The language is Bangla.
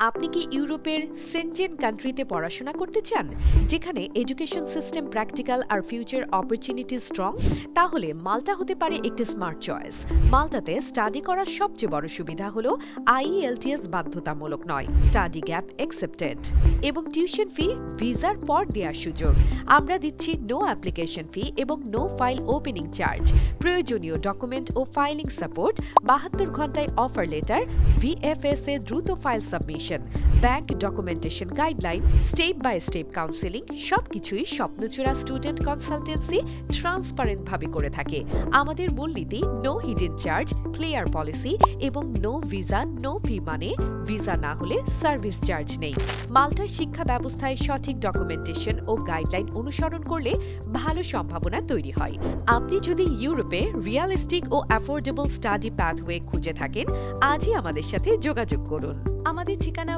আপনি কি ইউরোপের সেনজেন কান্ট্রিতে পড়াশোনা করতে চান, যেখানে এডুকেশন সিস্টেম প্র্যাকটিক্যাল আর ফিউচার অপরচুনিটি স্ট্রং? তাহলে মাল্টা হতে পারে একটি স্মার্ট চয়েস। মাল্টাতে স্টাডি করার সবচেয়ে বড় সুবিধা হলো আইইএলটিএস বাধ্যতামূলক নয়, স্টাডি গ্যাপ অ্যাকসেপ্টেড, এবং টিউশন ফি ভিসার পর দেওয়ার সুযোগ। আমরা দিচ্ছি নো অ্যাপ্লিকেশন ফি এবং নো ফাইল ওপেনিং চার্জ, প্রয়োজনীয় ডকুমেন্ট ও ফাইলিং সাপোর্ট, 72 ঘন্টায় অফার লেটার, ভিএফএস এ দ্রুত file submission, bank documentation guideline, step by step counselling, সবকিছুই স্বপ্নচূড়া স্টুডেন্ট কনসালটেন্সি ট্রান্সপারেন্ট ভাবে করে থাকে। আমাদের মূলনীতি no hidden charge, clear policy এবং নো ভিসা নো ফি, মানে ভিসা না হলে সার্ভিস চার্জ নেই। মাল্টার শিক্ষা ব্যবস্থায় সঠিক ডকুমেন্টেশন ও গাইডলাইন অনুসরণ করলে ভালো সম্ভাবনা তৈরি হয়। আপনি যদি ইউরোপে রিয়ালিস্টিক ও অ্যাফোর্ডেবল স্টাডি প্যাথওয়ে খুঁজে থাকেন, আজই আমাদের সাথে যোগাযোগ করুন। আমাদের ঠিকানা